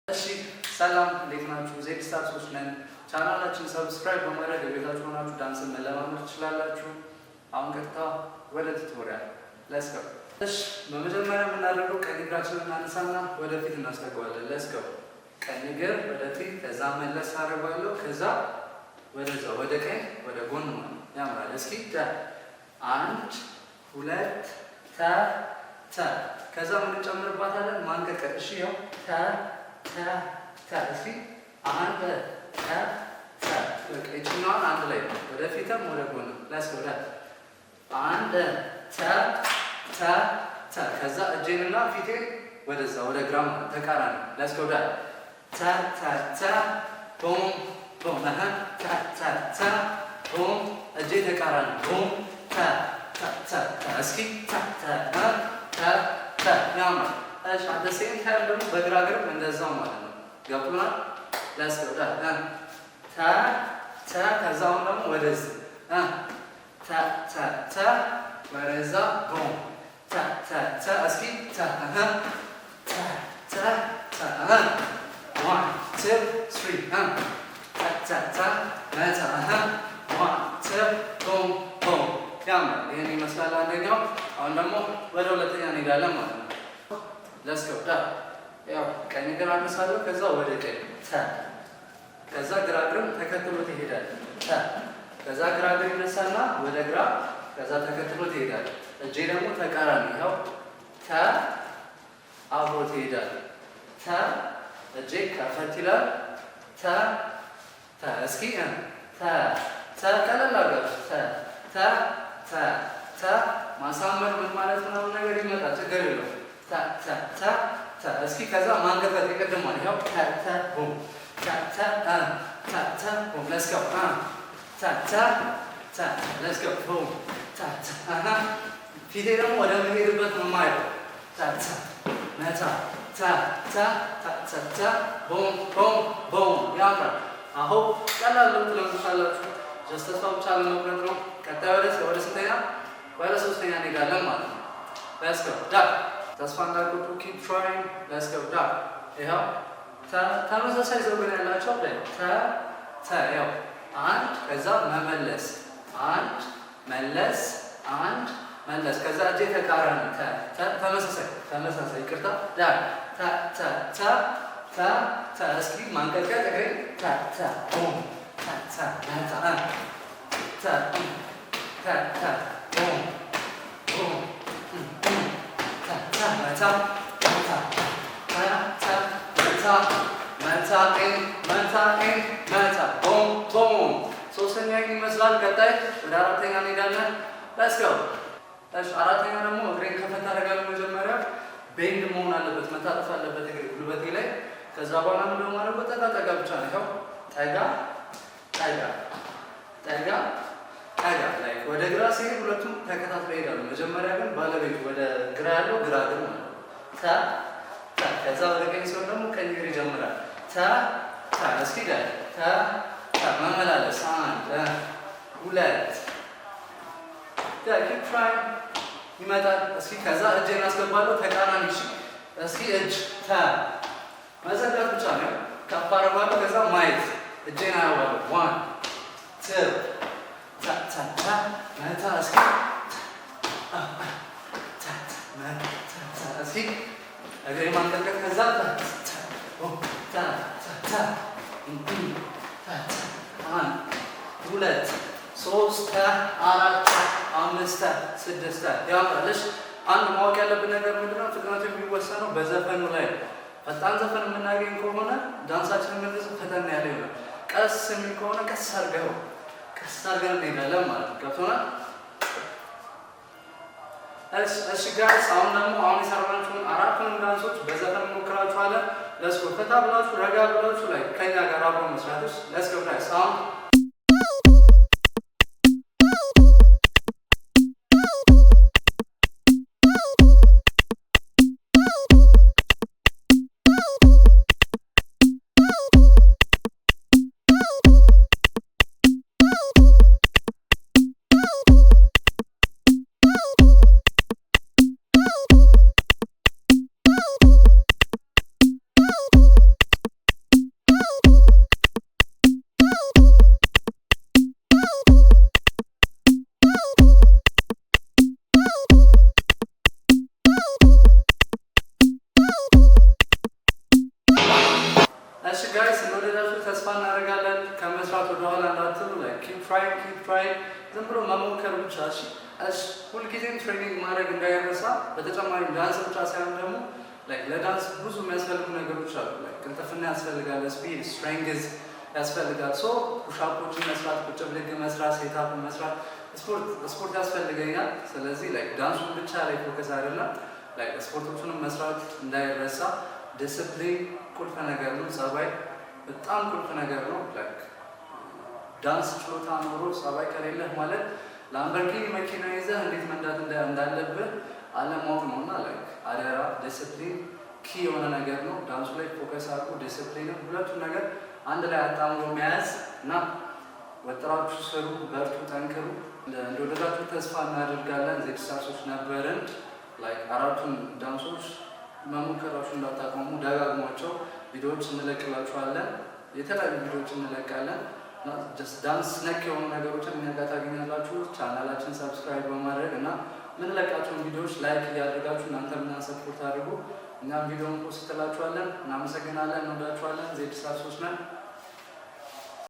እሺ ሰላም እንዴት ናችሁ? ዜድ ስታርሶች ነን። ቻናላችን ሰብስክራይብ በማድረግ የቤታችሁ ሆናችሁ ዳንስን መለማመድ ትችላላችሁ። አሁን ቀጥታ ወደ ቱቶሪያል ሌትስ ጎ። እሺ በመጀመሪያ የምናደርገው ቀኝ እግራችንን እናነሳና ወደፊት እናስጠጋዋለን። ሌትስ ጎ። ቀኝ እግር ወደፊት፣ ከዛ መለስ አደርጋለሁ፣ ከዛ ወደዛ ወደ ቀኝ ወደ ጎን ማለት ነው። ያምራል። እስኪ አንድ ሁለት ተ ከዛ ምን እንጨምርባታለን? ማንቀጥቀጥ። እሺ ያው እስኪ አንድ እችኛዋን አንድ ላይ ወደፊትም ወደ ጎን ላስገዳት። አንድ ከዛ እጄንና ፊቴን ወደዛ ወደ ግራ ተቃራኒ ላስገዳት። ቦም ቦም ቦም እጄ ተቃራኒ ቦም እስኪ ያምራል። እሺ አደሴን ታይም ደግሞ በግራ እግርም እንደዛው ማለት ነው። ገብቶናል? ላስገዳ ከዛውን ደግሞ ወደዚህ ወደዛ ቦም እስኪ ዋን ቱ ስሪ ቦም ቦም ያምራል። ይህን ይመስላል አንደኛው። አሁን ደግሞ ወደ ሁለተኛ እንሄዳለን ማለት ነው። ለስከብዳ ያው ቀኝ እግር አነሳለሁ፣ ከዛ ወደ ቀኝ ከዛ ግራ እግርም ተከትሎት ይሄዳል። ከዛ ግራ እግር ይነሳና ወደ ግራ፣ ከዛ ተከትሎት ይሄዳል። እጄ ደግሞ ተቃራኒ ያው አብሮት ይሄዳል። እጄ ከፈት ይላል። እስኪ ቀለል አድርጋችሁ ማሳመር ምን ማለት ምናምን ነገር ይመጣል፣ ችግር የለውም። እስኪ ከዛ ማንቀጥቀጥ ይቀድማል። ያው ቦም ቦም ሌትስ ጎ ሌትስ ጎ ቦም ፊቴ ደግሞ ወደ ምሄድበት ነው የማየው። ቦም ቦም ቦም ያምራል። አሁን ቀላል ነው ትለምዱታላችሁ። ተስፋ ብቻ ለመቁረጥ ነው። ቀጣይ ወደ ስንተኛ? ወደ ሶስተኛ እንሄዳለን ማለት ነው። ሌትስ ጎ ዳክ ተስፋ እንዳትቆርጡ ኪፕ ትራይንግ ሌትስ ጎ ዳክ። ይኸው ተመሳሳይ ዘውገን ያላቸው ያው አንድ ከዛ መመለስ፣ አንድ መለስ፣ አንድ መለስ፣ ከዛ እጄ ተቃራኒ ተመሳሳይ ይቅርታ ዳክ እስኪ ማንቀጥቀጥ እግሬ ቦም ሶስተኛ ይመስላል። ቀጣይ ወደ አራተኛ እንሄዳለን። ሌትስ ጎ። እሺ አራተኛ ደግሞ እግሬን ከፈታ አደርጋለሁ። መጀመሪያ ቤንድ መሆን አለበት፣ መታጠፍ አለበት እግሬ ጉልበቴ ላይ። ከዛ በኋላ ምን ነው ማለት ጠጋ ብቻ ነው። ያው ጠጋ ላይ ወደ ግራ ሲሄድ ሁለቱም ተከታትለው ይሄዳሉ። መጀመሪያ ግን ባለቤቱ ወደ ግራ ያለው ግራ እግር ማለት ነው። ከዛ ወደ ቀኝ ሲሆን ደግሞ ቀኝ እግር ይጀምራል። እስኪ መመላለስ አንድ ሁለት ኪፕ ትራይንግ ይመጣል። እስኪ ከዛ እጄን አስገባለሁ ተቃራኒ። እስኪ እጅ መዘጋት ብቻ ነው። ከፍ አደርጋለሁ፣ ከዛ ማየት እጄን አየዋለሁ። ዋን ቱ መታ እስኪ እግሬ ማንቀጥቀጥ፣ ከዛ አንድ ሁለት ሶስት አራት አምስት ስድስት ያምራልሽ። አንድ ማወቅ ያለብን ነገር ምንድነው? ፍጥነቱ የሚወሰነው በዘፈኑ ላይ ነው። ፈጣን ዘፈን የምናገኝ ከሆነ ዳንሳችን የምንዝም ፈጠን ያለ ይሆናል። ቀስ የሚል ከሆነ ቀስ አድርገን እንሄዳለን ማለት ነው። ገብቶናል? እሺ ጋይስ አሁን የሰራናችሁን አራቱን ዳንሶች በዘፈን እንሞክራችኋለን። ለስኮ ፈታ ብላችሁ ረጋ ብላችሁ ላይ ከኛ ጋር አብሮ መስራትስ ለስኮ ጋይስ አሁን ትሬኒንግ ማድረግ እንዳይረሳ። በተጨማሪ ዳንስ ብቻ ሳይሆን ደግሞ ለዳንስ ብዙ የሚያስፈልጉ ነገሮች አሉ። ቅልጥፍና ያስፈልጋል፣ ስፒድ ስትሬንግዝ ያስፈልጋል። ሶ ፑሻፖችን መስራት፣ ቁጭ ብድግ መስራት፣ ሴታፕ መስራት፣ ስፖርት ያስፈልገኛል። ስለዚህ ዳንሱን ብቻ ላይ ፎከስ አይደለም፣ ስፖርቶቹንም መስራት እንዳይረሳ። ዲስፕሊን ቁልፍ ነገር ነው። ጸባይ በጣም ቁልፍ ነገር ነው። ዳንስ ችሎታ ኖሮ ጸባይ ከሌለህ ማለት ላምበርጊኒ መኪና ይዘህ እንዴት መንዳት እንዳለብህ አለማወቅ ነው። እና አደራ ዲስፕሊን ኪ የሆነ ነገር ነው። ዳንሱ ላይ ፎከስ አድርጎ ዲስፕሊን ሁለቱን ነገር አንድ ላይ አጣምሮ መያዝ እና ወጥራችሁ ስሩ፣ በርቱ፣ ጠንክሩ። እንደወደዳችሁ ተስፋ እናደርጋለን። ዜድ ስታርሶች ነበርን። አራቱን ዳንሶች መሞከራችሁ እንዳታቆሙ፣ ደጋግሟቸው። ቪዲዮዎች እንለቅላችኋለን፣ የተለያዩ ቪዲዮዎች እንለቃለን። ዳንስ ነክ የሆኑ ነገሮችን እኛ ጋር ታገኛላችሁ። ቻናላችን ሰብስክራይብ በማድረግ እና ምንለቃቸውን ቪዲዮዎች ላይክ እያደረጋችሁ እናንተ ምናምን ሰፖርት አድርጉ። እኛም ቪዲዮውን ፖስት ትላችኋለን። እናመሰግናለን፣ እንወዳችኋለን። ዜድ ስታርሶች ነን።